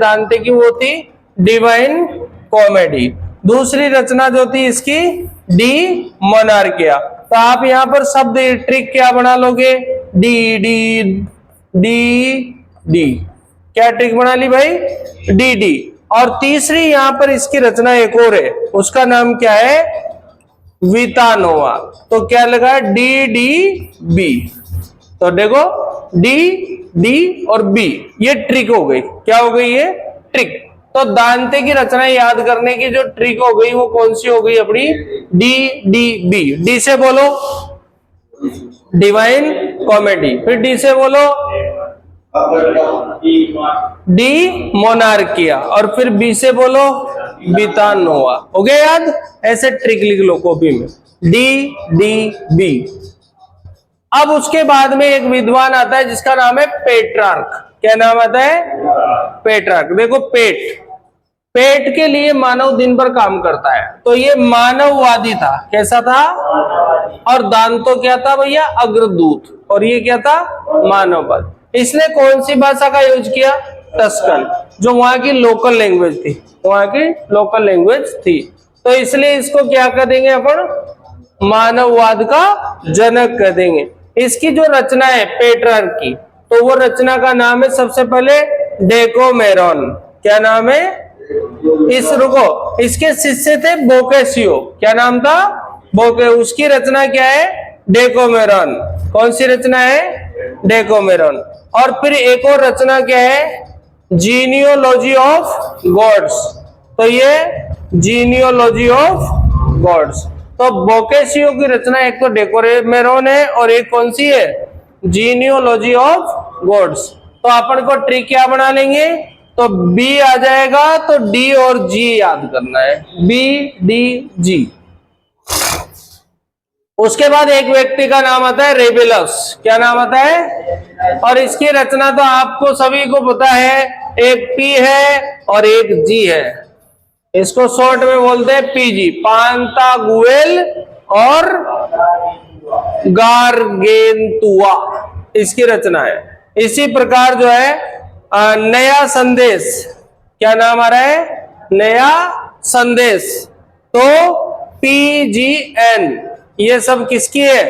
दांते की वो थी डिवाइन कॉमेडी। दूसरी रचना जो थी इसकी डी मोनार्किया। तो आप यहां पर शब्द ट्रिक क्या बना लोगे, डी डी डी डी, क्या ट्रिक बना ली भाई, डी डी। और तीसरी यहां पर इसकी रचना एक और है, उसका नाम क्या है, वितानोवा। तो क्या लगा, डी डी बी। तो देखो डी डी और बी, ये ट्रिक हो गई। क्या हो गई ये, ट्रिक। तो दांते की रचना याद करने की जो ट्रिक हो गई वो कौन सी हो गई अपनी, डी डी बी। डी से बोलो डिवाइन कॉमेडी, फिर डी से बोलो डी मोनार्किया, और फिर बी से बोलो वितानोवा। हो गया याद, ऐसे ट्रिक लिख लो कॉपी में, डी डी बी। अब उसके बाद में एक विद्वान आता है जिसका नाम है पेट्रार्क। क्या नाम आता है, पेट्रार्क। देखो पेट के लिए मानव दिन भर काम करता है, तो ये मानववादी था। कैसा था, और दांतो क्या था भैया, अग्रदूत, और ये क्या था, मानववाद। इसने कौन सी भाषा का यूज किया, टस्कन, जो वहां की लोकल लैंग्वेज थी, वहां की लोकल लैंग्वेज थी। तो इसलिए इसको क्या कर देंगे अपन, मानववाद का जनक कह देंगे। इसकी जो रचना है पेट्रार्क की, तो वो रचना का नाम है सबसे पहले डेकोमेरॉन। क्या नाम है, रुको, इसके शिष्य थे बोकेशियो। क्या नाम था, बोके। उसकी रचना क्या है, डेकोमेरॉन। कौन सी रचना है, डेकोमेरॉन। और फिर एक और रचना क्या है, जीनियोलॉजी ऑफ गॉड्स। तो ये जीनियोलॉजी ऑफ गॉड्स। तो बोकेशियो की रचना एक तो डेकोमेरॉन है और एक कौन सी है, जीनियोलॉजी ऑफ गॉड्स। तो अपन को ट्रिक क्या बना लेंगे, तो बी आ जाएगा, तो डी और जी याद करना है, बी डी जी। उसके बाद एक व्यक्ति का नाम आता है रेबेलस। क्या नाम आता है, और इसकी रचना तो आपको सभी को पता है, एक पी है और एक जी है। इसको शॉर्ट में बोलते हैं पीजी, पांतागुएल और गारगेंतुआ, इसकी रचना है। इसी प्रकार जो है नया संदेश, क्या नाम आ रहा है, नया संदेश, तो PGN, ये सब किसकी है,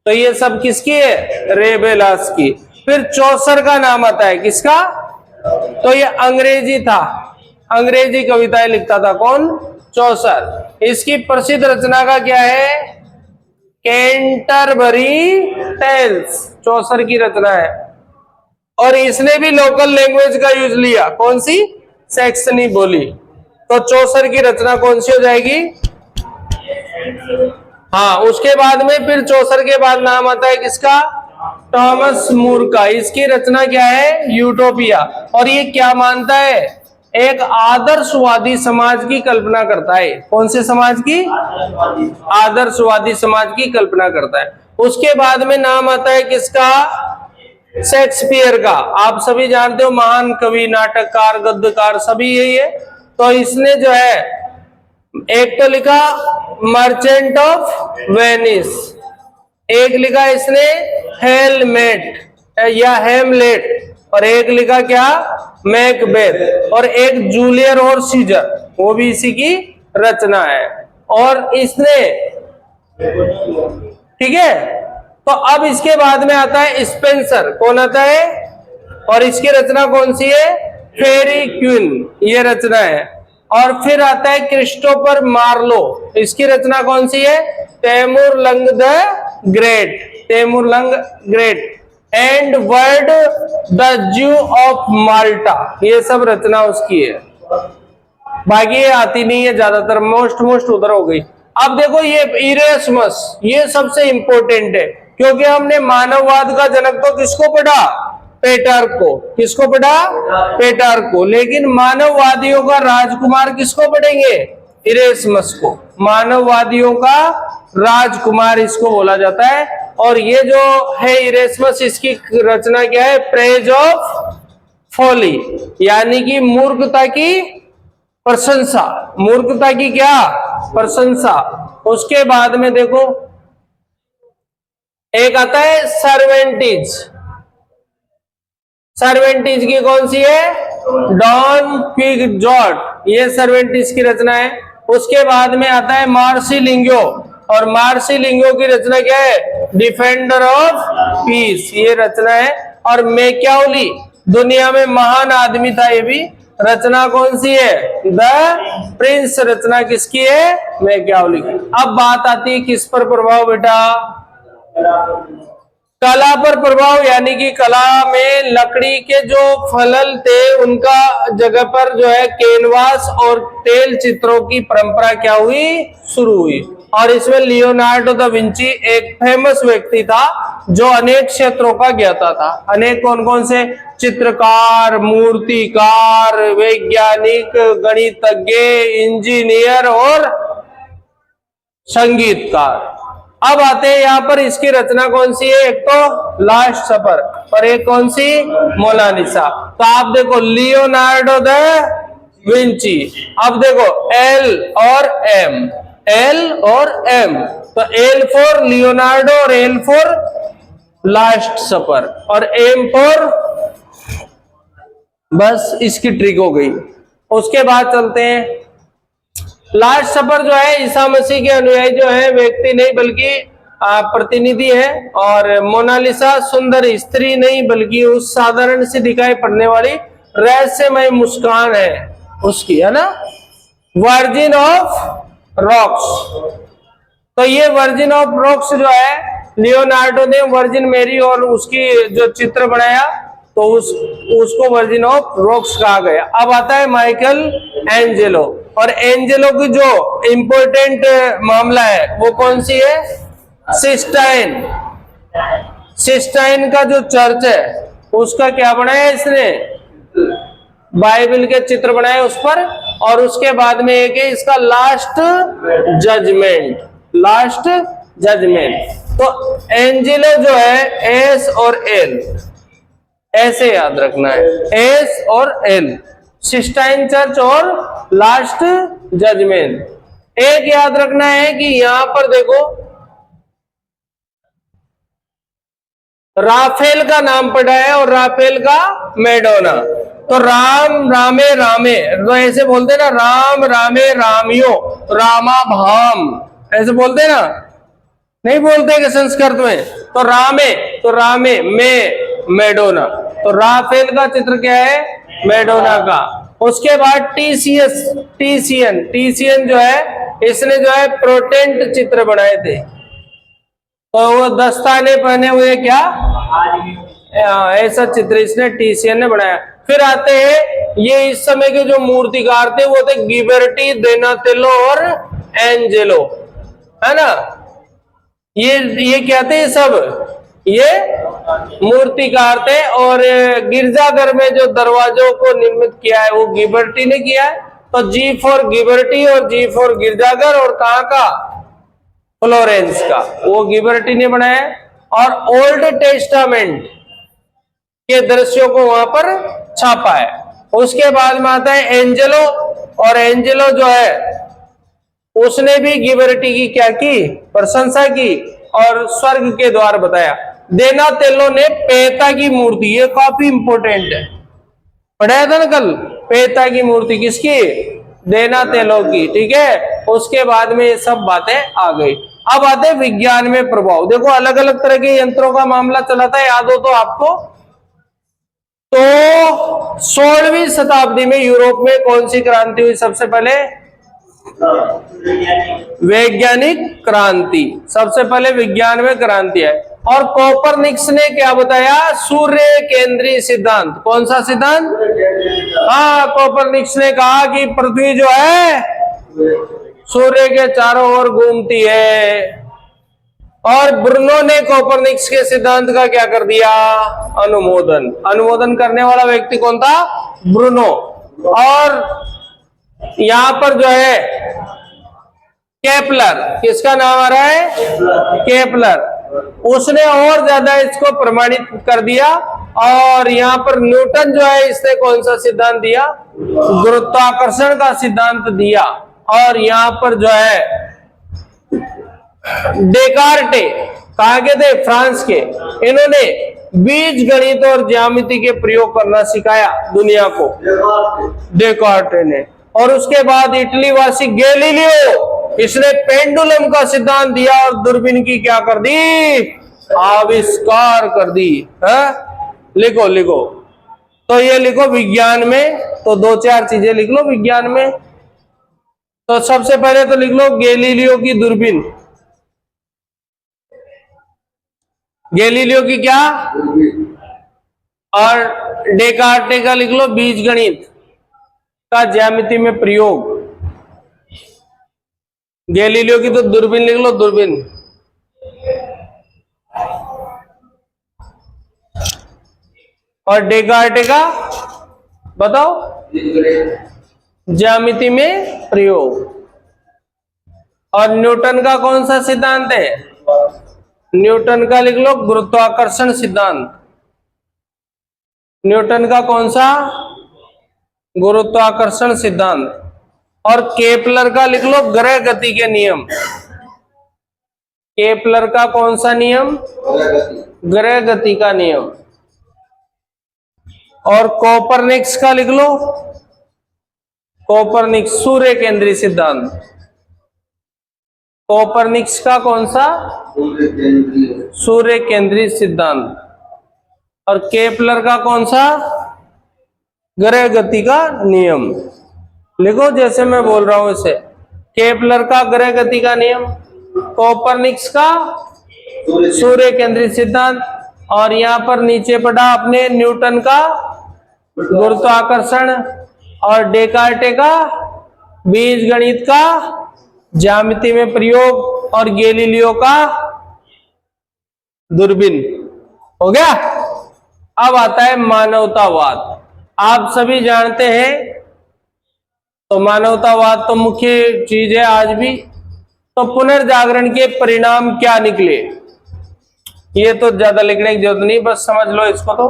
तो ये सब किसकी है, रेबेलास की। फिर चौसर का नाम आता है, किसका, तो ये अंग्रेजी था, अंग्रेजी कविताएं लिखता था, कौन, चौसर। इसकी प्रसिद्ध रचना का क्या है, कैंटरबरी टेल्स, चौसर की रचना है। और इसने भी लोकल लैंग्वेज का यूज लिया, कौन सी, सैक्सनी बोली। तो चौसर की रचना कौन सी हो जाएगी, हाँ। उसके बाद में फिर चौसर के बाद नाम आता है किसका, थॉमस मूर का। इसकी रचना क्या है, यूटोपिया। और ये क्या मानता है, एक आदर्शवादी समाज की कल्पना करता है। कौन से समाज की, आदर्शवादी समाज की कल्पना करता है। उसके बाद में नाम आता है किसका, शेक्सपियर का। आप सभी जानते हो, महान कवि, नाटककार, गद्यकार, सभी यही है। तो इसने जो है एक तो लिखा मर्चेंट ऑफ वेनिस, एक लिखा इसने हेलमेट या हेमलेट, और एक लिखा क्या, मैकबेथ, और एक जूलियर और सीजर, वो भी इसी की रचना है। और इसने, ठीक है। तो अब इसके बाद में आता है स्पेंसर। कौन आता है, और इसकी रचना कौन सी है, फेरी क्वीन, ये रचना है। और फिर आता है क्रिस्टोफर मार्लो। इसकी रचना कौन सी है, Taimur Lang the great, Taimur Lang great, and word the ज्यू ऑफ माल्टा, ये सब रचना उसकी है। बाकी ये आती नहीं है ज्यादातर, मोस्ट उधर हो गई। अब देखो ये इरेस्मस, ये सबसे इंपॉर्टेंट है, क्योंकि हमने मानववाद का जनक तो किसको पढ़ा, पेट्रार्क को। किसको पढ़ा, पेट्रार्क को। लेकिन मानववादियों का राजकुमार किसको पढ़ेंगे, इरेस्मस को। मानववादियों का राजकुमार इसको बोला जाता है। और ये जो है इरेस्मस, इसकी रचना क्या है, प्रेज ऑफ फॉली, यानी कि मूर्खता की प्रशंसा, मूर्खता की क्या, प्रशंसा। उसके बाद में देखो एक आता है सर्वेंटीज। सर्वेंटीज की कौन सी है, डॉन क्विक्सोट, ये सर्वेंटिस की रचना है। उसके बाद में आता है मार्सिलिंगो, और मार्सिलिंगो की रचना क्या है? डिफेंडर ऑफ पीस, ये रचना है। और मैकियावेली दुनिया में महान आदमी था, ये भी रचना कौन सी है? द प्रिंस, रचना किसकी है? मैकियावेली की। अब बात आती है किस पर प्रभाव बेटा? कला पर प्रभाव, यानी कि कला में लकड़ी के जो फलक थे उनका जगह पर जो है कैनवास और तेल चित्रों की परंपरा क्या हुई? शुरू हुई। और इसमें लियोनार्डो दा विंची एक फेमस व्यक्ति था जो अनेक क्षेत्रों का ज्ञाता था। अनेक कौन कौन से? चित्रकार, मूर्तिकार, वैज्ञानिक, गणितज्ञ, इंजीनियर और संगीतकार। अब आते हैं यहाँ पर, इसकी रचना कौन सी है? एक तो लास्ट सफर और एक कौन सी? मोनालिसा। तो आप देखो लियोनार्डो द विंची, अब देखो एल और एम, एल और एम, तो एल फॉर लियोनार्डो और एल फॉर लास्ट सफर और एम फॉर, बस इसकी ट्रिक हो गई। उसके बाद चलते हैं, लास्ट सफर जो है ईसा मसीह के अनुयायी जो है व्यक्ति नहीं बल्कि प्रतिनिधि है, और मोनालिसा सुंदर स्त्री नहीं बल्कि उस साधारण से दिखाई पड़ने वाली रहस्यमय मुस्कान है उसकी, है ना। वर्जिन ऑफ रॉक्स, तो ये वर्जिन ऑफ रॉक्स जो है लियोनार्डो ने वर्जिन मेरी और उसकी जो चित्र बनाया तो उसको वर्जिन ऑफ रॉक्स कहा गया। अब आता है माइकल एंजेलो, और एंजेलो की जो इंपॉर्टेंट मामला है वो कौन सी है? सिस्टाइन। सिस्टाइन का जो चर्च है उसका क्या बनाया इसने? बाइबल के चित्र बनाए उस पर। और उसके बाद में एक है इसका लास्ट जजमेंट, लास्ट जजमेंट। तो एंजेलो जो है एस और एल, ऐसे याद रखना है, एस और एल, सिस्टाइन चर्च और लास्ट जजमेंट। एक याद रखना है कि यहां पर देखो राफेल का नाम पड़ा है और राफेल का मैडोना। तो राम रामे रामे, तो ऐसे बोलते ना, राम रामे रामियो रामा भाम, ऐसे बोलते ना, नहीं बोलते कि संस्कृत में? तो रामे में मैडोना, तो राफेल का चित्र क्या है? मैडोना का। उसके बाद टीसियन जो है इसने जो है प्रोटेंट चित्र बनाए थे, तो वो दस्ताने पहने हुए क्या, ऐसा चित्र इसने टीसियन ने बनाया। फिर आते हैं ये इस समय के जो मूर्तिकार थे वो थे गिबर्टी, दोनातेलो और एंजेलो, है ना। ये क्या थे? सब ये मूर्तिकार थे। और गिरजाघर में जो दरवाजों को निर्मित किया है वो गिबर्टी ने किया है। तो जी फॉर गिबर्टी और जी फॉर गिरजाघर, और कहाँ का? फ्लोरेंस का, वो गिबर्टी ने बनाया। और ओल्ड टेस्टामेंट के दृश्यों को वहां पर छापा है। उसके बाद में आता है एंजेलो, और एंजेलो जो है उसने भी गिबर्टी की क्या की? प्रशंसा की और स्वर्ग के द्वार बताया। दोनातेलो ने पेता की मूर्ति, ये काफी इंपॉर्टेंट है, पढ़ाया था ना कल, पेता की मूर्ति किसकी? दोनातेलो की, ठीक है। उसके बाद में ये सब बातें आ गई। अब आते विज्ञान में प्रभाव। देखो अलग अलग तरह के यंत्रों का मामला चला था, याद हो तो आपको। तो 16वीं शताब्दी में यूरोप में कौन सी क्रांति हुई सबसे पहले? वैज्ञानिक क्रांति, सबसे पहले विज्ञान में क्रांति है। और कोपरनिकस ने क्या बताया? सूर्य केंद्रीय सिद्धांत। कौन सा सिद्धांत? हाँ, कोपरनिकस ने कहा कि पृथ्वी जो है सूर्य के चारों ओर घूमती है। और ब्रूनो ने कोपरनिकस के सिद्धांत का क्या कर दिया? अनुमोदन करने वाला व्यक्ति कौन था? ब्रूनो। और यहां पर जो है केपलर, किसका नाम आ रहा है? केपलर, उसने और ज्यादा इसको प्रमाणित कर दिया। और यहाँ पर न्यूटन जो है इसने कौन सा सिद्धांत दिया? गुरुत्वाकर्षण का सिद्धांत दिया। और यहाँ पर जो है डेकार्टे, कहा के थे? फ्रांस के, इन्होंने बीज गणित और ज्यामिति के प्रयोग करना सिखाया दुनिया को? डेकार्टे ने। और उसके बाद इटली वासी गैलीलियो, इसने पेंडुलम का सिद्धांत दिया और दूरबीन की क्या कर दी? आविष्कार कर दी है। लिखो लिखो, तो ये लिखो विज्ञान में, तो दो चार चीजें लिख लो विज्ञान में। तो सबसे पहले तो लिख लो गैलीलियो की दूरबीन। गैलीलियो की क्या? और डेकार्टे का लिख लो बीजगणित का ज्यामिति में प्रयोग। गैलीलियो की तो दूरबीन लिख लो, दूरबीन। और डेकार्टे का बताओ, ज्यामिति में प्रयोग। और न्यूटन का कौन सा सिद्धांत है? न्यूटन का लिख लो गुरुत्वाकर्षण सिद्धांत। न्यूटन का कौन सा? गुरुत्वाकर्षण सिद्धांत। और केपलर का लिख लो ग्रह गति के नियम। केपलर का कौन सा नियम? ग्रह गति का नियम। और कोपरनिक्स का लिख लो, कोपरनिक्स सूर्य केंद्रीय सिद्धांत। कोपरनिक्स का कौन सा? सूर्य केंद्रीय सिद्धांत। और केपलर का कौन सा? ग्रह गति का नियम। लिखो जैसे मैं बोल रहा हूं इसे। केपलर का ग्रह गति का नियम, कोपरनिक्स का सूर्य केंद्रीय सिद्धांत, और यहां पर नीचे पढ़ा अपने न्यूटन का गुरुत्वाकर्षण, और डेकार्टे का बीज गणित का ज्यामिति में प्रयोग, और गैलीलियो का दूरबीन। हो गया। अब आता है मानवतावाद। आप सभी जानते हैं, तो मानवतावाद तो मुख्य चीज है आज भी। तो पुनर्जागरण के परिणाम क्या निकले? ये तो ज्यादा लिखने की जरूरत नहीं, बस समझ लो इसको। तो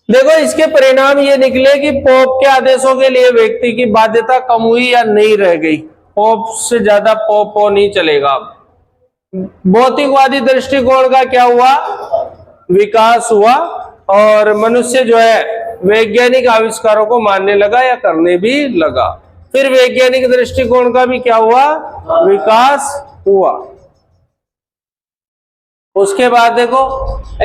देखो, इसके परिणाम ये निकले कि पोप के आदेशों के लिए व्यक्ति की बाध्यता कम हुई या नहीं रह गई। पोप से ज्यादा पोप हो नहीं चलेगा। अब भौतिकवादी दृष्टिकोण का क्या हुआ? विकास हुआ, और मनुष्य जो है वैज्ञानिक आविष्कारों को मानने लगा या करने भी लगा। फिर वैज्ञानिक दृष्टिकोण का भी क्या हुआ? विकास हुआ। उसके बाद देखो,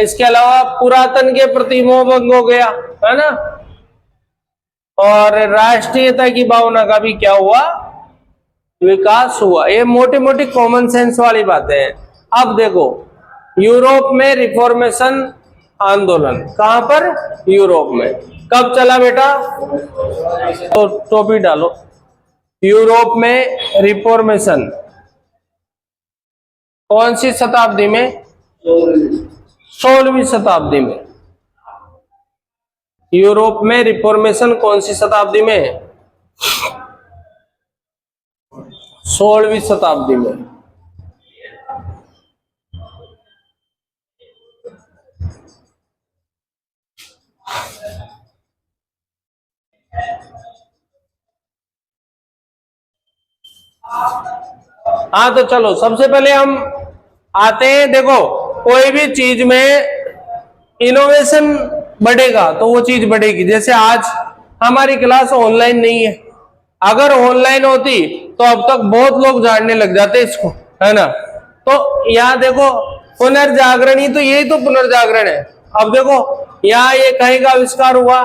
इसके अलावा पुरातन के प्रति मोह भंग हो गया, है ना। और राष्ट्रीयता की भावना का भी क्या हुआ? विकास हुआ। ये मोटी मोटी कॉमन सेंस वाली बातें हैं। अब देखो, यूरोप में रिफॉर्मेशन आंदोलन, कहां पर? यूरोप में। कब चला बेटा? तो टोपी डालो। यूरोप में रिफॉर्मेशन कौन सी शताब्दी में? 16वीं शताब्दी में। यूरोप में रिफॉर्मेशन कौन सी शताब्दी में? 16वीं शताब्दी में। हाँ, तो चलो सबसे पहले हम आते हैं। देखो, कोई भी चीज में इनोवेशन बढ़ेगा तो वो चीज बढ़ेगी। जैसे आज हमारी क्लास ऑनलाइन नहीं है, अगर ऑनलाइन होती तो अब तक बहुत लोग जानने लग जाते इसको, है ना। तो यहाँ देखो, पुनर्जागरण ही तो, यही तो पुनर्जागरण है। अब देखो, यहाँ ये कहीं का आविष्कार हुआ?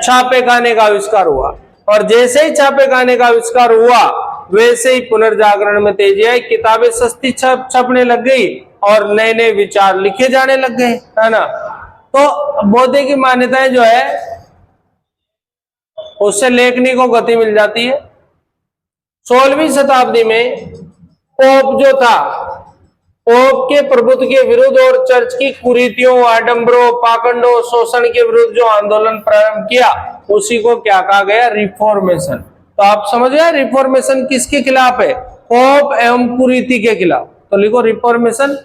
छापे खाने का आविष्कार हुआ। और जैसे ही छापे खाने का आविष्कार हुआ, वैसे ही पुनर्जागरण में तेजी आई। किताबें सस्ती छपने लग गई और नए नए विचार लिखे जाने लग गए, है ना। तो बौद्धिक की मान्यताएं जो है, उससे लेखनी को गति मिल जाती है। 16वीं शताब्दी में पोप जो था, पोप के प्रभुत्व के विरुद्ध और चर्च की कुरीतियों, आडंबरों, पाखंडों, शोषण के विरुद्ध जो आंदोलन प्रारंभ किया, उसी को क्या कहा गया? रिफॉर्मेशन। तो आप समझ गए रिफॉर्मेशन किसके खिलाफ है? पोप एवं कुरीति के खिलाफ। तो लिखो रिफॉर्मेशन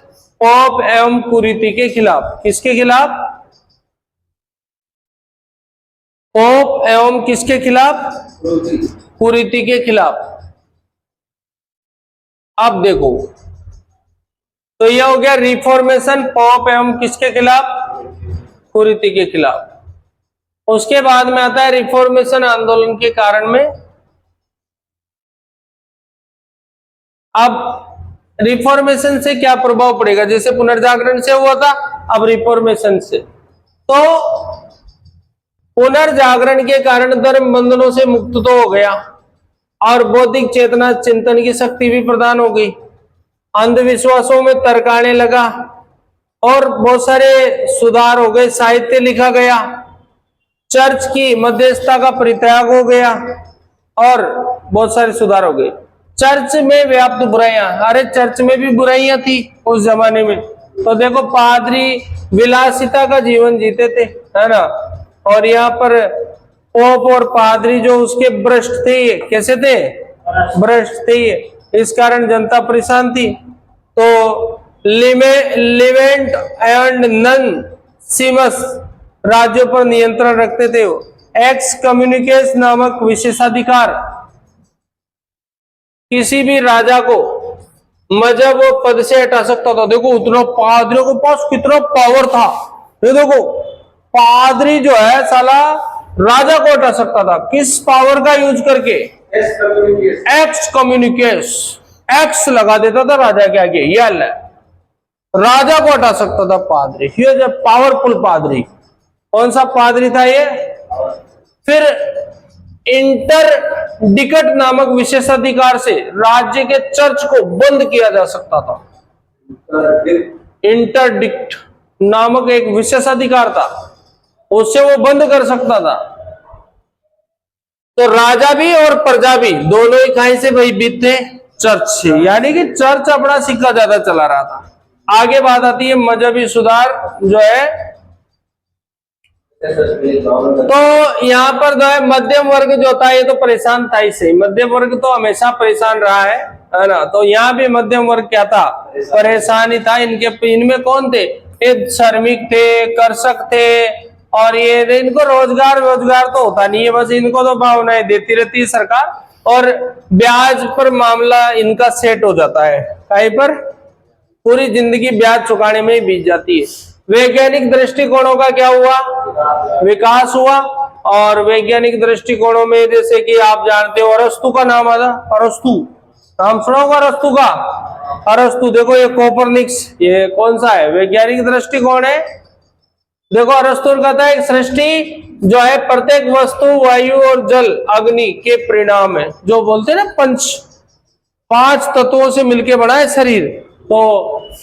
पोप एवं कुरीति के खिलाफ। किसके खिलाफ? पोप एवं किसके खिलाफ? कुरीति के खिलाफ। अब देखो, तो यह हो गया रिफॉर्मेशन पोप एवं किसके खिलाफ, कुरीति के खिलाफ। उसके बाद में आता है रिफॉर्मेशन आंदोलन के कारण में। अब रिफॉर्मेशन से क्या प्रभाव पड़ेगा, जैसे पुनर्जागरण से हुआ था, अब रिफॉर्मेशन से। तो पुनर्जागरण के कारण धर्म बंधनों से मुक्त तो हो गया और बौद्धिक चेतना चिंतन की शक्ति भी प्रदान हो गई, अंधविश्वासों में तर्क आने लगा और बहुत सारे सुधार हो गए, साहित्य लिखा गया, चर्च की मध्यस्थता का परित्याग हो गया और बहुत सारे सुधार हो गए। चर्च में व्याप्त बुराइयां, अरे चर्च में भी बुराइयां थी उस जमाने में। तो देखो पादरी विलासिता का जीवन जीते थे, है ना, और यहाँ पर पोप और पादरी जो उसके भ्रष्ट थे, ये कैसे थे, भ्रष्ट थे ये, इस कारण जनता परेशान थी। तो लिवेंट एंड नन सीमस राज्यों पर नियंत्रण रखते थे। वो एक्स कम्युनिकेस नामक विशेषाधिकार किसी भी राजा को मजहब व पद से हटा सकता था। देखो उतना पादरियों के पास कितना पावर था। ये देखो पादरी जो है साला राजा को हटा सकता था, किस पावर का यूज करके, एक्स कम्युनिकेस, एक्स लगा देता था राजा के आगे, ये राजा को हटा सकता था पादरी। ये जब पावरफुल पादरी, कौन सा पादरी था ये। फिर इंटरडिक्ट नामक विशेषाधिकार से राज्य के चर्च को बंद किया जा सकता था। इंटरडिक्ट नामक एक विशेषाधिकार था, उससे वो बंद कर सकता था। तो राजा भी और प्रजा भी दोनों ही कहीं से भयभीत थे, चर्च से, यानी कि चर्च अपना सिक्का ज्यादा चला रहा था। आगे बात आती है मजहबी सुधार जो है। तो यहाँ पर जो है मध्यम वर्ग जो था ये तो परेशान था ही सही, मध्यम वर्ग तो हमेशा परेशाान रहा है ना। तो यहाँ भी मध्यम वर्ग क्या था, परेशान ही था। इनमें कौन थे, ये श्रमिक थे, कर्षक थे, और ये इनको रोजगार तो होता नहीं है, बस इनको तो भावनाएं देती रहती है सरकार और ब्याज पर मामला इनका सेट हो जाता है। कहीं पर पूरी जिंदगी ब्याज चुकाने में ही बीत जाती है। वैज्ञानिक दृष्टिकोणों का क्या हुआ, विकास हुआ। और वैज्ञानिक दृष्टिकोणों में जैसे कि आप जानते हो अरस्तु का नाम आता, अरस्तु नाम सुना होगा अरस्तु का। अरस्तु देखो ये कोपरनिक्स, ये कौन सा है, वैज्ञानिक दृष्टिकोण है। देखो अरस्तु कहता है सृष्टि जो है प्रत्येक वस्तु वायु और जल अग्नि के परिणाम है। जो बोलते हैं ना पांच तत्वों से मिलकर बना है शरीर, तो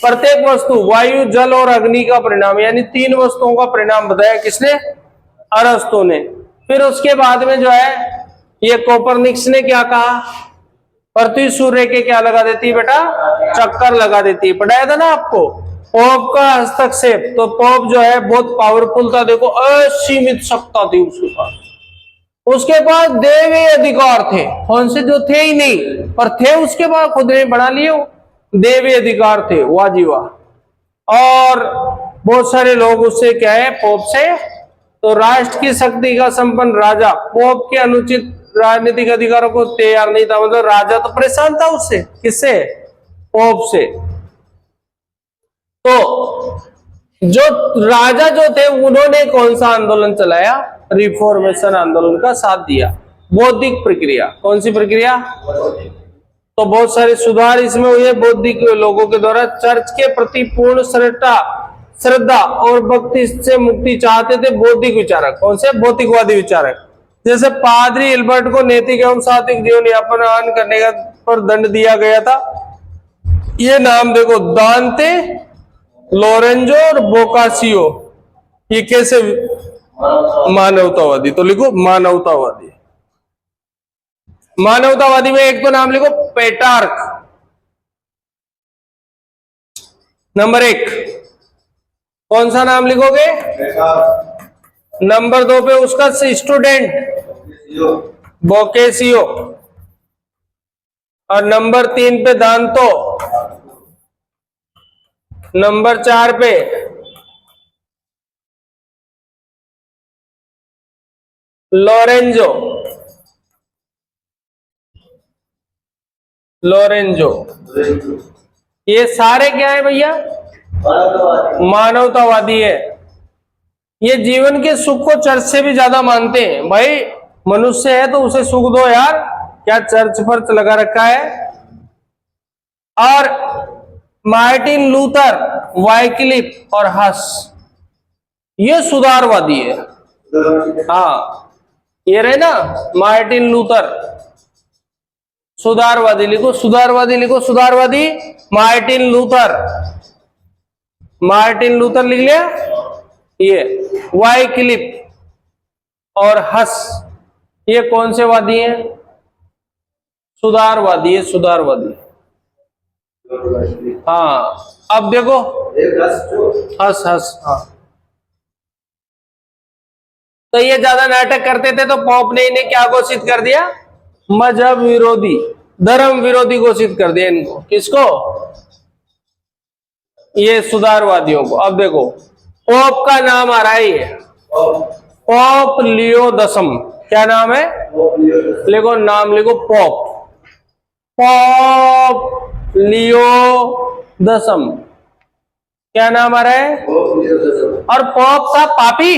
प्रत्येक वस्तु वायु जल और अग्नि का परिणाम, यानी तीन वस्तुओं का परिणाम बताया किसने, अरस्तु ने। फिर उसके बाद में जो है ये कोपरनिक्स ने क्या कहा, पृथ्वी सूर्य के क्या लगा देती है बेटा, चक्कर लगा देती है, पढ़ाया था ना आपको। पोप का हस्तक्षेप, तो पोप जो है बहुत पावरफुल था, देखो असीमित सत्ता थी उसके पास। उसके पास देवी अधिकार थे, कौन से जो थे ही नहीं पर थे उसके पास, खुद ने बना लिए देवी अधिकार थे, वाह जी वाह। और बहुत सारे लोग उससे क्या है, पोप से। तो राष्ट्र की शक्ति का संपन्न राजा पोप के अनुचित राजनीतिक अधिकारों को तैयार नहीं था, मतलब राजा तो परेशान था उससे, किससे, पोप से। तो जो राजा जो थे उन्होंने कौन सा आंदोलन चलाया, रिफॉर्मेशन आंदोलन का साथ दिया। बौद्धिक प्रक्रिया, कौन सी प्रक्रिया, तो बहुत सारे सुधार इसमें हुए बौद्धिक लोगों के द्वारा। चर्च के प्रति पूर्ण श्रद्धा और भक्ति से मुक्ति चाहते थे बौद्धिक विचारक, कौन से, भौतिकवादी विचारक। जैसे पादरी एल्बर्ट को नैतिक एवं सात्विक जीवन यापन करने का पर दंड दिया गया था। ये नाम देखो, दांते, लोरेंजो और बोकासियो, ये कैसे, मानवतावादी। तो लिखो मानवतावादी। मानवतावादी में एक तो नाम लिखो पेटार्क, नंबर 1। कौन सा नाम लिखोगे, नंबर 2 पे उसका स्टूडेंट बोकेसियो, और नंबर 3 पे दांतो, नंबर 4 पे लोरेंजो, ये सारे क्या है भैया? मानवतावादी है। ये जीवन के सुख को चर्च से भी ज्यादा मानते हैं। भाई मनुष्य है तो उसे सुख दो यार, क्या चर्च पर लगा रखा है। और मार्टिन लूथर, वाइक्लिफ और हस, ये सुधारवादी है। हाँ ये रहे ना, मार्टिन लूथर सुधारवादी, लिखो सुधारवादी, लिखो सुधारवादी। मार्टिन लूथर, मार्टिन लूथर लिख लिया। ये वाइक्लिफ और हस, ये कौन से वादी हैं? सुधारवादी है, सुधारवादी। हाँ अब देखो, हस हस, हाँ। तो ये ज्यादा नाटक करते थे तो पोप ने इन्हें क्या घोषित कर दिया? मजहब विरोधी, धर्म विरोधी घोषित कर दिया इनको। किसको? ये सुधारवादियों को। अब देखो पोप का नाम आ रहा है, ये पोप लियो 10। क्या नाम है? लिखो, नाम लिखो पोप, पोप लियो 10। क्या नाम आ रहा है? और पोप था पापी,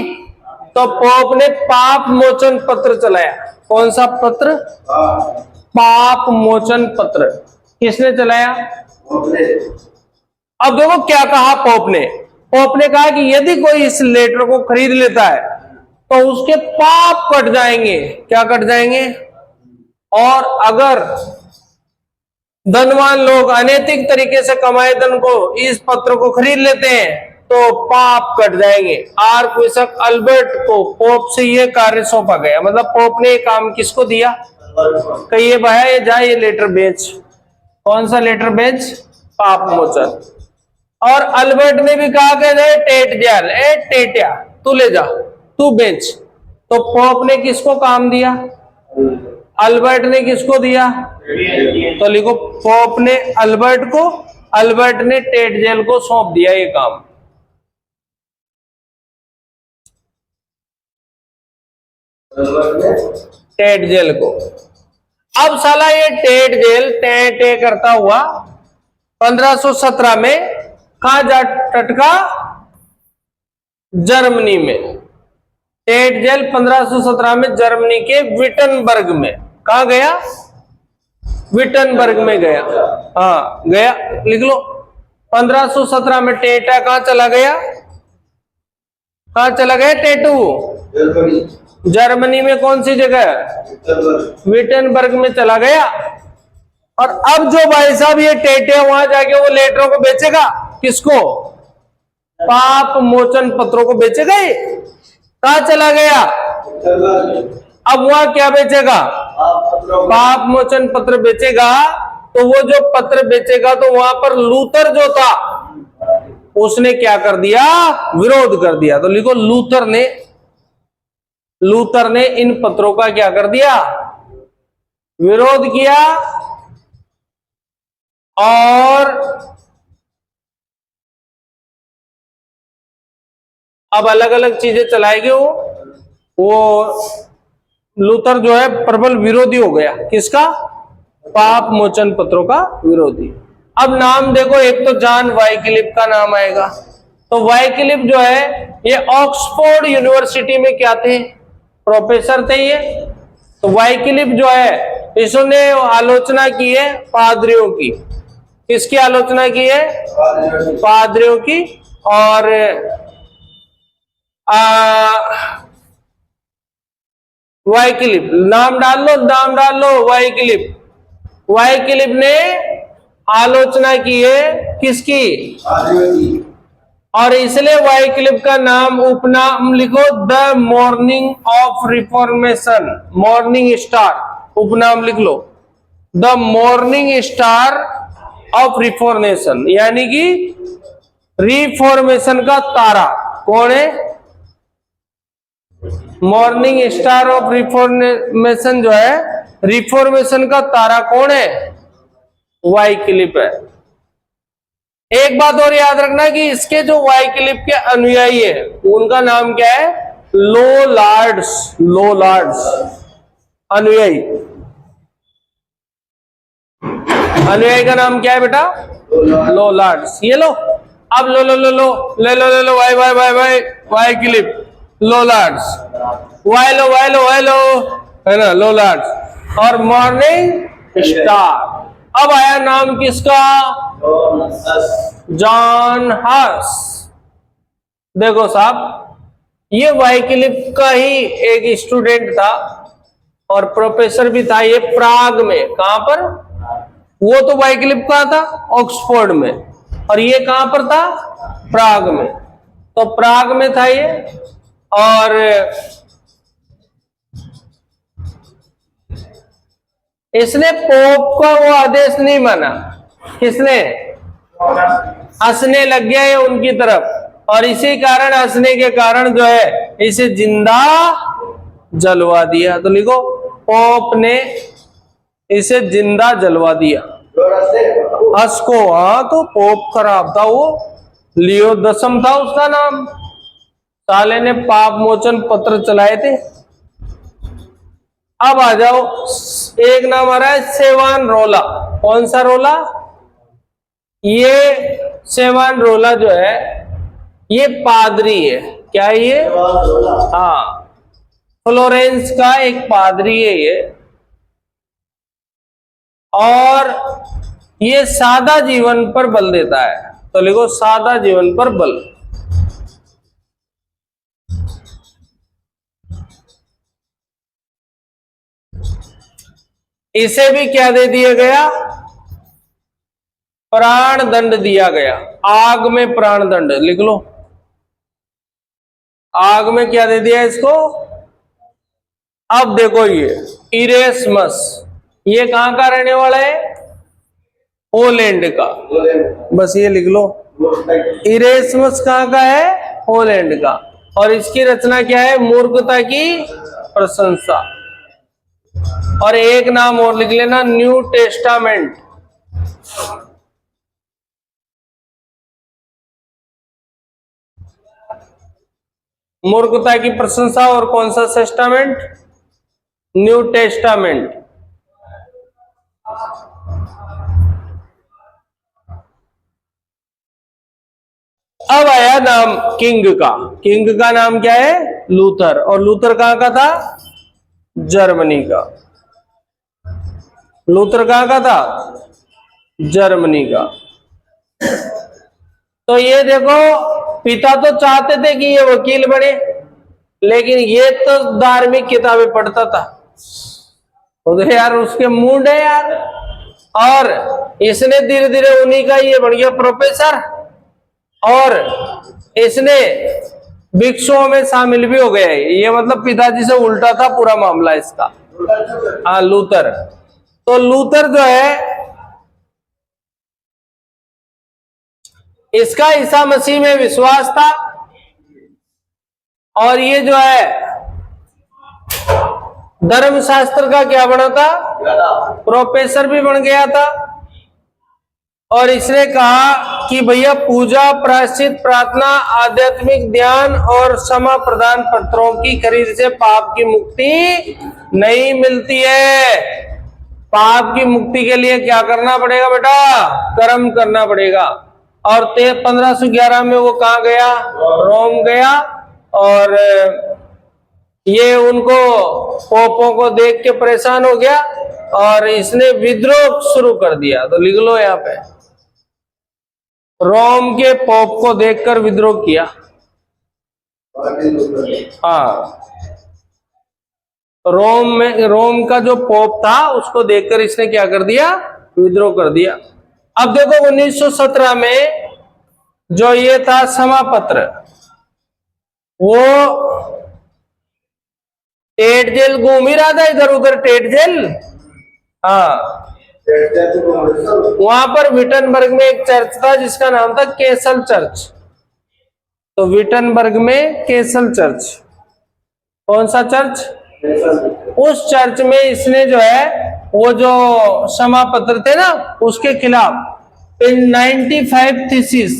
तो पोप ने पाप मोचन पत्र चलाया। कौन सा पत्र? पाप मोचन पत्र। किसने चलाया? अब देखो क्या कहा पोप ने। पोप ने कहा कि यदि कोई इस लेटर को खरीद लेता है तो उसके पाप कट जाएंगे। क्या कट जाएंगे? और अगर धनवान लोग अनैतिक तरीके से कमाए धन को इस पत्र को खरीद लेते हैं तो पाप कट जाएंगे। आर्कबिशप अल्बर्ट को पोप से यह कार्य सौंपा गया। मतलब पोप ने काम किसको दिया? कहिए भाई, ये जा ये लेटर बेच। कौन सा लेटर बेच? पाप मोचन। और अल्बर्ट ने भी कहा कि टेट जाल, ए टेटिया तू ले जा, तू बेच। तो पोप ने किसको काम दिया? अल्बर्ट ने किसको दिया? तो लिखो पोप ने अल्बर्ट को, अल्बर्ट ने टेट जेल को सौंप दिया ये काम। टेट जेल को। अब साला ये टेट जेल टे टे करता हुआ 1517 में कहा जा टटका? जर्मनी में। टेट जेल 1517 में जर्मनी के विटनबर्ग में। कहा गया? विटनबर्ग में गया। हाँ गया, लिख लो। 1517 में टेटा कहां चला गया? कहां चला गया टेटू? जर्मनी में। कौन सी जगह? विटनबर्ग में चला गया। और अब जो भाई साहब ये टेटे वहां जाके वो लेटरों को बेचेगा। किसको? पाप मोचन पत्रों को बेचेगा। ये कहां चला गया? अब वहां क्या बेचेगा? पाप मोचन पत्र बेचेगा। तो वो जो पत्र बेचेगा तो वहां पर लूथर जो था उसने क्या कर दिया? विरोध कर दिया। तो लिखो लूथर ने इन पत्रों का क्या कर दिया? विरोध किया। और अब अलग अलग चीजें चलाएगी वो लूथर जो है प्रबल विरोधी हो गया। किसका? पाप मोचन पत्रों का विरोधी। अब नाम देखो, एक तो जॉन वाइक्लिफ का नाम आएगा। तो वाइक्लिफ जो है ये ऑक्सफोर्ड यूनिवर्सिटी में क्या थे? प्रोफेसर थे ये। तो वाइक्लिफ जो है इसने आलोचना की है पादरियों की। किसकी आलोचना की है? पादरियों की। और वाइक्लिफ, नाम डाल लो वाइक्लिफ। वाइक्लिफ ने आलोचना की है किसकी? और इसलिए वाइक्लिफ का नाम, उपनाम लिखो, the morning of reformation, morning star. उपनाम लिख लो, the morning star of reformation, यानी कि रिफॉर्मेशन का तारा। कौन है? मॉर्निंग स्टार ऑफ रिफॉर्मेशन जो है, रिफॉर्मेशन का तारा कौन है? वाइक्लिफ है। एक बात और याद रखना कि इसके जो वाइक्लिफ के अनुयायी है उनका नाम क्या है? लोलार्ड्स, लोलार्ड्स अनुयायी। अनुयायी का नाम क्या है बेटा? लोलार्ड्स। ये लो, अब लो लो लो लो ले लो ले लो, वाई वाई वाई वाई वाई क्लिप, लोलार्ड्स, वाई लो वाई लो वाई लो, है ना, लोलार्ड्स। और मॉर्निंग स्टार। अब आया नाम किसका? जॉन हस। देखो साहब, ये वाइक्लिफ का ही एक स्टूडेंट था और प्रोफेसर भी था। ये प्राग में, कहां पर? वो तो वाइक्लिफ कहां था? ऑक्सफोर्ड में। और ये कहां पर था? प्राग में। तो प्राग में था ये। और इसने पोप का वो आदेश नहीं माना। किसने? हंसने लग गया ये उनकी तरफ, और इसी कारण, हंसने के कारण जो है इसे जिंदा जलवा दिया। तो लिखो, पोप ने इसे जिंदा जलवा दिया। हंस को, हाँ, तो पोप खराब था वो, लियो 10 था उसका नाम। साले ने पाप मोचन पत्र चलाए थे। अब आ जाओ, एक नाम आ रहा है सेवान रोला। कौन सा रोला? ये सेवान रोला जो है ये पादरी है। क्या है ये? हाँ, फ्लोरेंस का एक पादरी है ये। और ये सादा जीवन पर बल देता है। तो लिखो, सादा जीवन पर बल। इसे भी क्या दे दिया गया? प्राण दंड दिया गया। आग में प्राण दंड, लिख लो। आग में क्या दे दिया इसको? अब देखो, ये इरेस्मस, ये कहां का रहने वाला है? पोलैंड का। बस ये लिख लो, इरेस्मस कहां का है? पोलैंड का। और इसकी रचना क्या है? मूर्खता की प्रशंसा। और एक नाम और लिख लेना, न्यू टेस्टामेंट। मूर्खता की प्रशंसा। और कौन सा टेस्टामेंट? New testament. अब आया नाम किंग का। किंग का नाम क्या है? लूथर। और लूथर कहां का था? जर्मनी का। लूथर कहां का था? जर्मनी का। तो ये देखो, पिता तो चाहते थे कि ये वकील बने, लेकिन ये तो धार्मिक किताबें पढ़ता था। तो यार उसके मूड है यार। और इसने धीरे धीरे उन्हीं का ये बन गया प्रोफेसर। और इसने भिक्षुओं में शामिल भी हो गया है। ये मतलब पिताजी से उल्टा था पूरा मामला इसका। हाँ, लूथर। तो लूथर जो है, इसका ईसा मसीह में विश्वास था। और ये जो है धर्मशास्त्र का क्या बना था? प्रोफेसर भी बन गया था। और इसने कहा कि भैया, पूजा, प्रायश्चित, प्रार्थना, आध्यात्मिक ध्यान और क्षमा प्रदान पत्रों की खरीद से पाप की मुक्ति नहीं मिलती है। पाप की मुक्ति के लिए क्या करना पड़ेगा बेटा? कर्म करना पड़ेगा। और 1511 में वो कहाँ गया? रोम गया। और ये उनको पोपों को देख के परेशान हो गया और इसने विद्रोह शुरू कर दिया। तो लिख लो यहाँ पे, रोम के पोप को देखकर विद्रोह किया। हाँ, रोम का जो पोप था उसको देखकर इसने क्या कर दिया? विद्रोह कर दिया। अब देखो 1917 में जो ये था समापत्र, वो टेट जेल घूम ही रहा था, इधर उधर टेट जेल। हाँ, वहां पर विटनबर्ग में एक चर्च था जिसका नाम था केसल चर्च। तो विटनबर्ग में केसल चर्च, कौन सा चर्च? उस चर्च में इसने जो है वो जो क्षमापत्र थे ना उसके खिलाफ 95 थीसिस,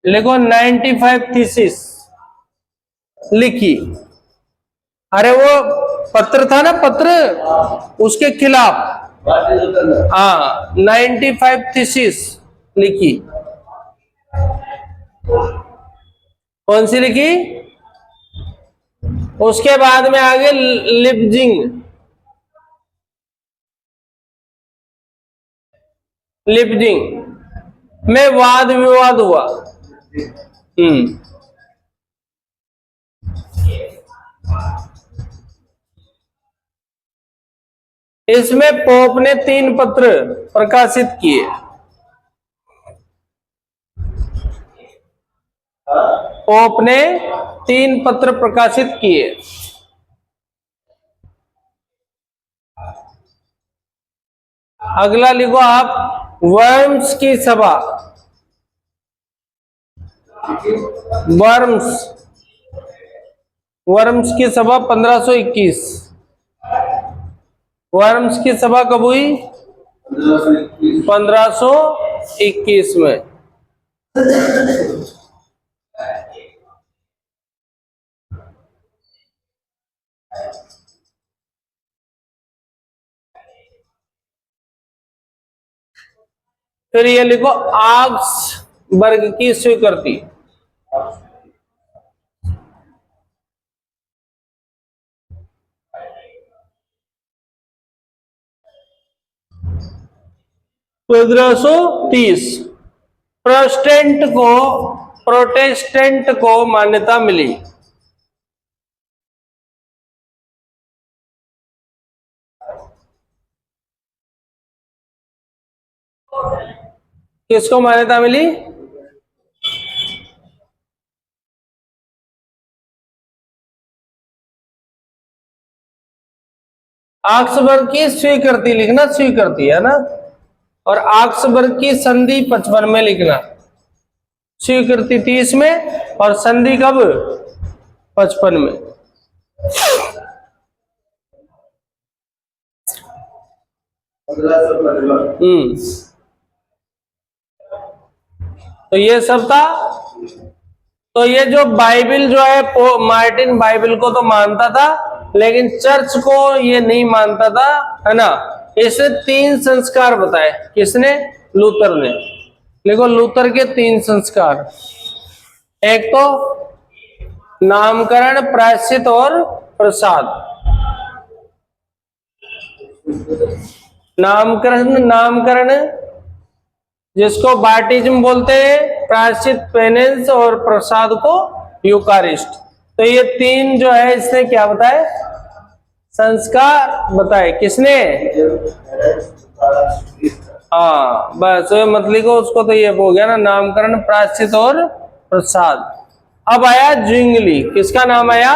लिखो 95 थीसिस लिखी। अरे वो पत्र था ना, पत्र, उसके खिलाफ हाँ 95 थीसिस लिखी। कौन सी लिखी? उसके बाद में आगे लिपजिंग, लिपजिंग में वाद विवाद हुआ। इसमें पोप ने 3 पत्र प्रकाशित किए। पोप ने 3 पत्र प्रकाशित किए। अगला लिखो आप, वर्म्स की सभा। वर्म्स की सभा 1521। वर्म्स की सभा कब हुई? 1521 में। फिर ये लिखो, आक्सबर्ग की स्वीकृति। पंद्रह सौ 30 प्रोटेस्टेंट को मान्यता मिली। किसको मान्यता मिली? आक्सबर्ग की स्वीकृति लिखना, स्वीकृति है ना। और आक्सबर्ग की संधि 55 में लिखना। स्वीकृति 30 में और संधि कब? 55 में। तो ये सब था। तो ये जो बाइबल जो है, मार्टिन बाइबल को तो मानता था, लेकिन चर्च को ये नहीं मानता था, है ना। इसने 3 संस्कार बताए। किसने? लूथर ने। देखो लूथर के 3 संस्कार। एक तो नामकरण, प्रायश्चित और प्रसाद। नामकरण जिसको बैप्टिज्म बोलते हैं, प्रायश्चित पेनेंस, और प्रसाद को यूकारिस्ट। तो ये 3 जो है इसने क्या बताए? संस्कार बताए। किसने? हाँ बस मत लिखो उसको, तो ये हो गया ना, नामकरण, प्रायश्चित और प्रसाद। अब आया ज्विंगली। किसका नाम आया?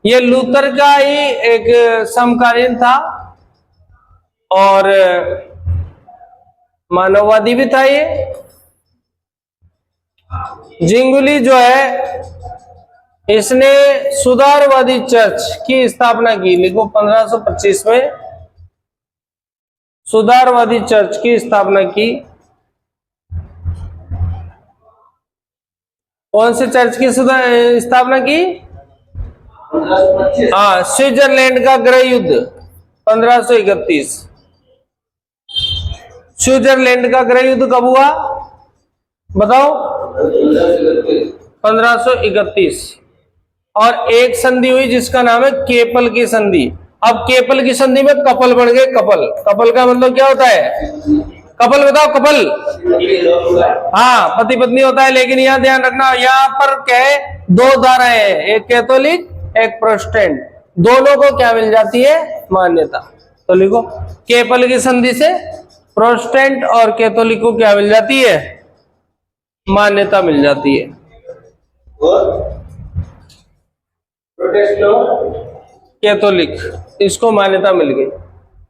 ये लूथर का ही एक समकालीन था और मानववादी भी था। ये जिंगुली जो है, इसने सुधारवादी चर्च की स्थापना की। लिखो 1525 में सुधारवादी चर्च की स्थापना की। कौन से चर्च की स्थापना की? हाँ, स्विट्जरलैंड का गृह युद्ध 1531। स्विट्जरलैंड का गृह युद्ध कब हुआ बताओ? 1531। और एक संधि हुई जिसका नाम है केपल की संधि। अब केपल की संधि में कपल बन गए। कपल का मतलब क्या होता है? कपल बताओ, कपल। हाँ, पति पत्नी होता है। लेकिन यहां ध्यान रखना, यहां पर क्या है? 2 धाराएं हैं, एक कैथोलिक, एक प्रोटेस्टेंट। दोनों को क्या मिल जाती है? मान्यता। तो लिखो, केपल की संधि से प्रोटेस्टेंट और कैथोलिक को क्या मिल जाती है? मान्यता मिल जाती है। कैथोलिक, इसको मान्यता मिल गई।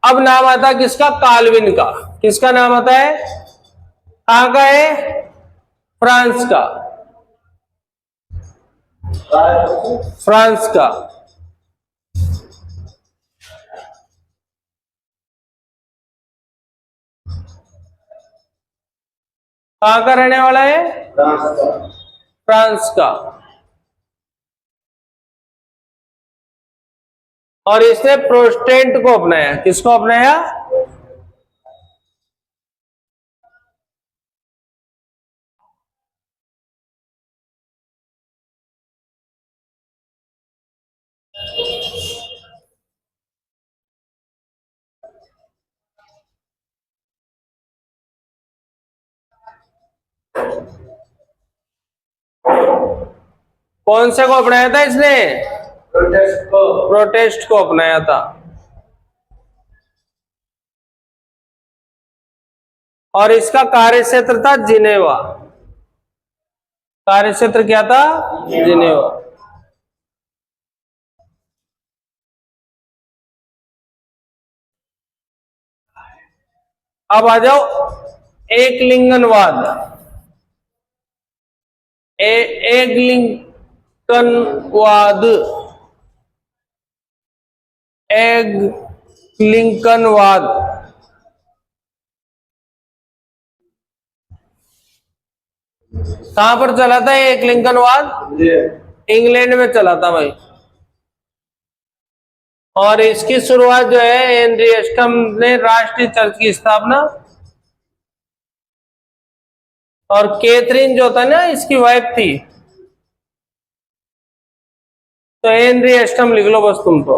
अब नाम आता है किसका? काल्विन का। किसका नाम आता है? कहां का है? फ्रांस का। फ्रांस का। कहां का रहने वाला है? फ्रांस का। और इसने प्रोटेस्टेंट को अपनाया। किसको अपनाया? कौन से को अपनाया था इसने? प्रोटेस्ट को अपनाया था। और इसका कार्य क्षेत्र था जिनेवा। कार्य क्षेत्र क्या था? जिनेवा। अब आ जाओ एक लिंगनवाद। एक लिंकनवाद, एक लिंकनवाद। कहां पर चला था एक लिंकनवाद? इंग्लैंड में चला था भाई। और इसकी शुरुआत जो है हेनरी अष्टम ने राष्ट्रीय चर्च की स्थापना, और कैथरीन जो था ना इसकी वाइफ थी। तो हेनरी अष्टम लिख लो बस तुम तो,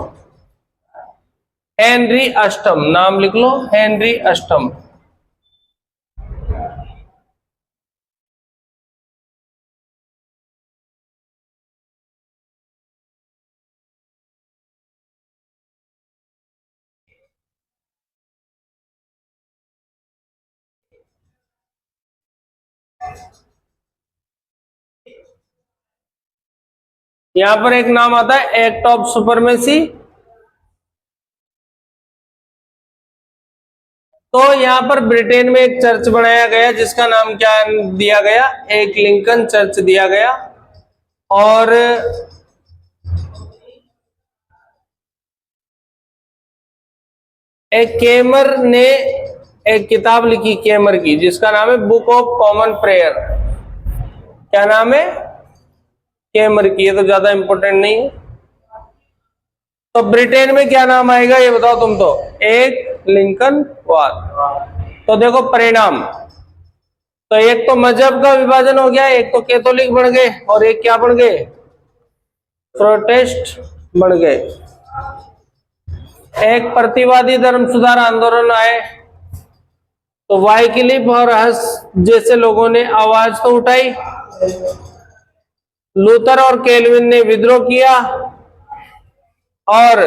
हेनरी अष्टम नाम लिख लो, हेनरी अष्टम। यहां पर एक नाम आता है एक्ट ऑफ सुपरमेसी। तो यहां पर ब्रिटेन में एक चर्च बनाया गया जिसका नाम क्या दिया गया? एक लिंकन चर्च दिया गया। और एक केमर ने एक किताब लिखी केमर की, जिसका नाम है बुक ऑफ कॉमन प्रेयर। क्या नाम है? केमर की। ये तो ज्यादा इंपॉर्टेंट नहीं है। तो ब्रिटेन में क्या नाम आएगा ये बताओ तुम तो? एक लिंकन वाद। तो देखो परिणाम, तो एक तो मजहब का विभाजन हो गया, एक तो कैथोलिक बन गए और एक क्या बन गए? प्रोटेस्ट बन गए। एक प्रतिवादी धर्म सुधार आंदोलन आए, तो वाइक्लिफ और हस जैसे लोगों ने आवाज तो उठाई। लूथर और कैल्विन ने विद्रोह किया, और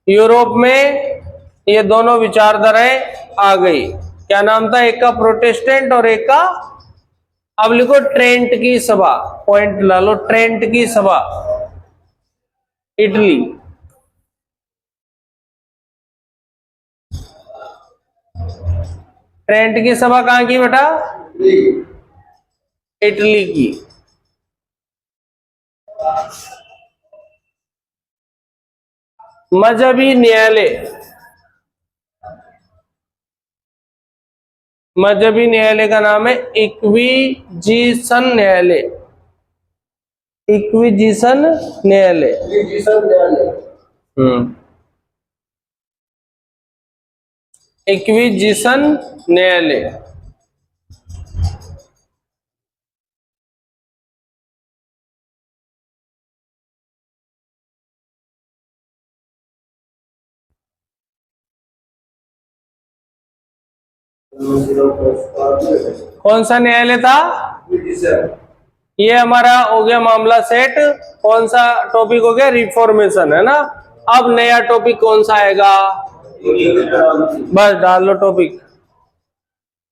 यूरोप में ये दोनों विचारधाराएं आ गई। क्या नाम था एक का? प्रोटेस्टेंट और एक का, अब लिखो ट्रेंट की सभा, पॉइंट ला लो, ट्रेंट की सभा, इटली। ट्रेंट की सभा कहां की बेटा? इटली की। मजहबी न्यायालय, मजहबी न्यायालय का नाम है इक्विजिशन न्यायालय। इक्विजिशन न्यायालय। इक्विजिशन न्यायालय। कौन सा न्यायालय था? ये हमारा हो गया मामला सेट। कौन सा टॉपिक हो गया? रिफॉर्मेशन, है ना। अब नया टॉपिक कौन सा आएगा? बस डाल लो टॉपिक,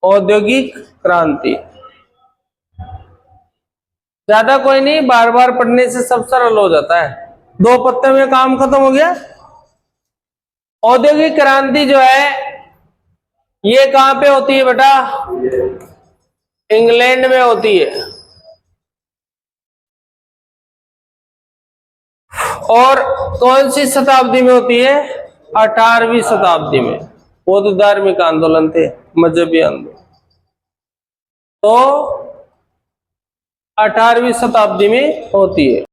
औद्योगिक क्रांति। ज्यादा कोई नहीं, बार बार पढ़ने से सब सरल हो जाता है। 2 पत्ते में काम खत्म हो गया। औद्योगिक क्रांति जो है ये कहां पे होती है बेटा? इंग्लैंड में होती है। और कौन सी शताब्दी में होती है? 18वीं शताब्दी में। वो तो धार्मिक आंदोलन थे, मजहबी आंदोलन। तो 18वीं शताब्दी में होती है।